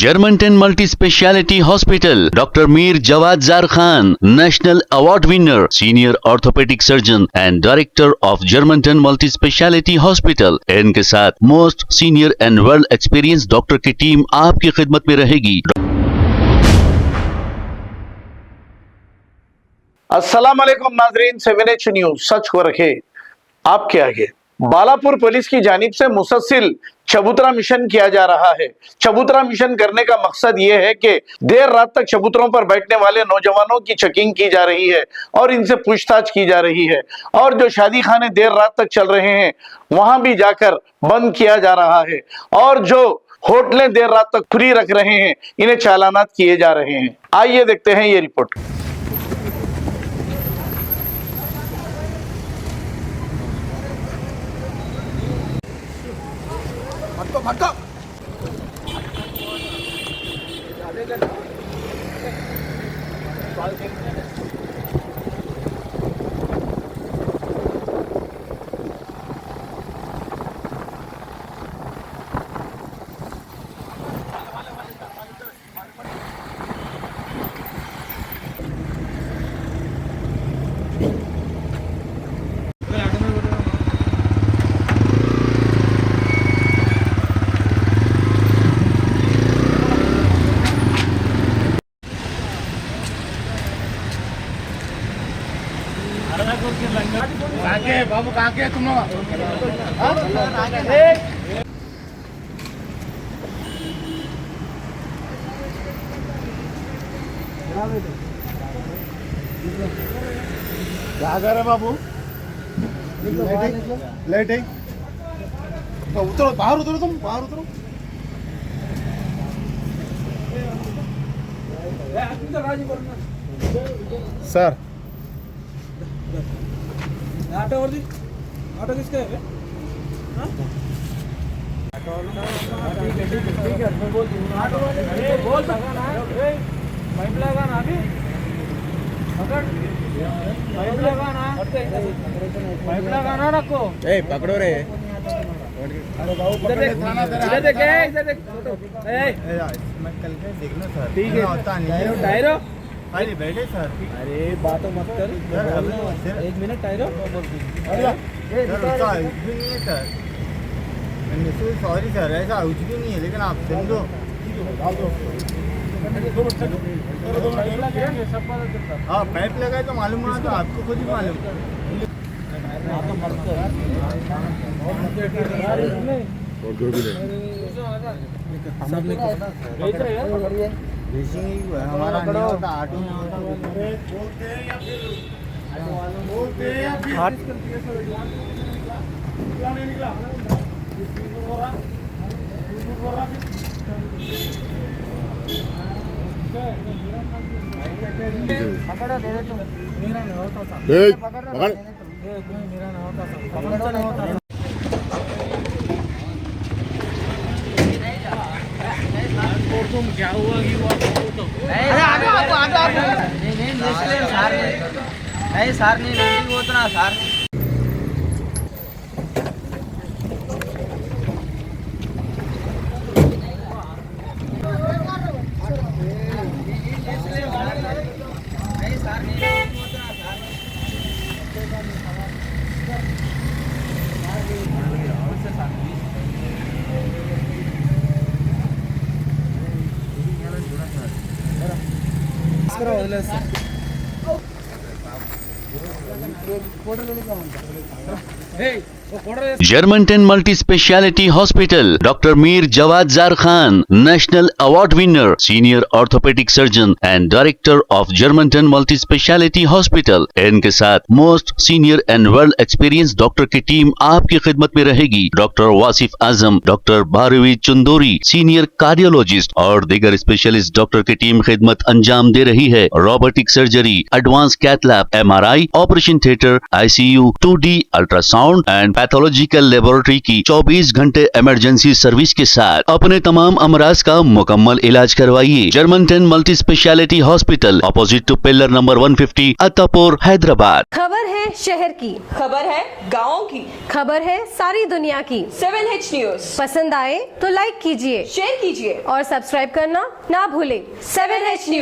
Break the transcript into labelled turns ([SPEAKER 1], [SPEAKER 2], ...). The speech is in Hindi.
[SPEAKER 1] Germantown Multi Speciality Hospital, Dr. Mir Jawad Zar Khan, National Award winner, Senior Orthopedic Surgeon and Director of Germantown Multi Speciality Hospital. इनके साथ most senior and world experience doctor की टीम आपकी खिदमत में रहेगी।
[SPEAKER 2] अस्सलाम वालेकुम नाजरीन, 7H न्यूज सच को रखे आपके आगे। बालापुर पुलिस की जानिब से मुसलसिल चबूतरा मिशन किया जा रहा है। चबूतरा मिशन करने का मकसद ये है कि देर रात तक चबूतरों पर बैठने वाले नौजवानों की चेकिंग की जा रही है और इनसे पूछताछ की जा रही है, और जो शादी खाने देर रात तक चल रहे हैं वहां भी जाकर बंद किया जा रहा है, और जो होटलें देर रात तक खुली रख रहे हैं इन्हें चालानात किए जा रहे हैं। आइए देखते हैं ये रिपोर्ट।
[SPEAKER 3] भटका बाबू कहाँ के तुम लोग? क्या कर रहे बाबू? लाइट है तो उतरो, बाहर उतरो, तुम बाहर उतरो। सर ऑटो और दी, ऑटो किसका है? ऑटो ठीक है मैं बोल दूंगा। ऑटो वाले बोल लगाना है, पाइप लगाना अभी पकड़, पाइप लगाना, पाइप लगाना रखो। ए पकड़ो रे, अरे बाबू पकड़, इधर देख, इधर देख, ए मैं कल के देखना सर। ठीक है, टायरो टायरो, अरे बैठे सर। अरे बातों मत कर सर, एक मिनट टायरो। सॉरी सर, ऐसा कुछ भी नहीं है, लेकिन आप समझो। हाँ पाइप लगाए तो मालूम हुआ, तो आपको खुद ही मालूम। हमारा नहीं होता, ऑटो में होता। बोलते हैं या फिर बोलते हैं या फिर हाथ नहीं निकला। पकड़ो, दे दे तुम। मेरा नहीं होता था, पकड़ मेरा नहीं होता था, पकड़ नहीं होता। तुम क्या हुआ कि वो तो नहीं सार नहीं उतना सार।
[SPEAKER 1] Germantown Multi Speciality Hospital, Dr. Mir Jawad Zar Khan, National Award winner, Senior Orthopedic Surgeon and Director of Germantown Multi Speciality Hospital. इनके साथ most senior and world experience doctor की टीम आपकी खिदमत में रहेगी। Doctor Wasif Azam, doctor Bharvi Chandori, senior cardiologist और दीगर स्पेशलिस्ट डॉक्टर की टीम खिदमत अंजाम दे रही है। Robotic surgery, advance cath lab, MRI, operation theatre, ICU, 2D ultrasound and pathological laboratory की 24 घंटे इमरजेंसी सर्विस के साथ अपने तमाम अमराज का मुकम्मल इलाज करवाइए। Germanten multi speciality hospital, opposite to pillar number 150, Attapur, Hyderabad.
[SPEAKER 4] खबर है है शहर की,
[SPEAKER 5] खबर है गाँव की,
[SPEAKER 4] खबर है सारी दुनिया की।
[SPEAKER 5] 7H न्यूज
[SPEAKER 4] पसंद आए तो लाइक कीजिए,
[SPEAKER 5] शेयर कीजिए
[SPEAKER 4] और सब्सक्राइब करना ना भूलें।
[SPEAKER 5] 7H news.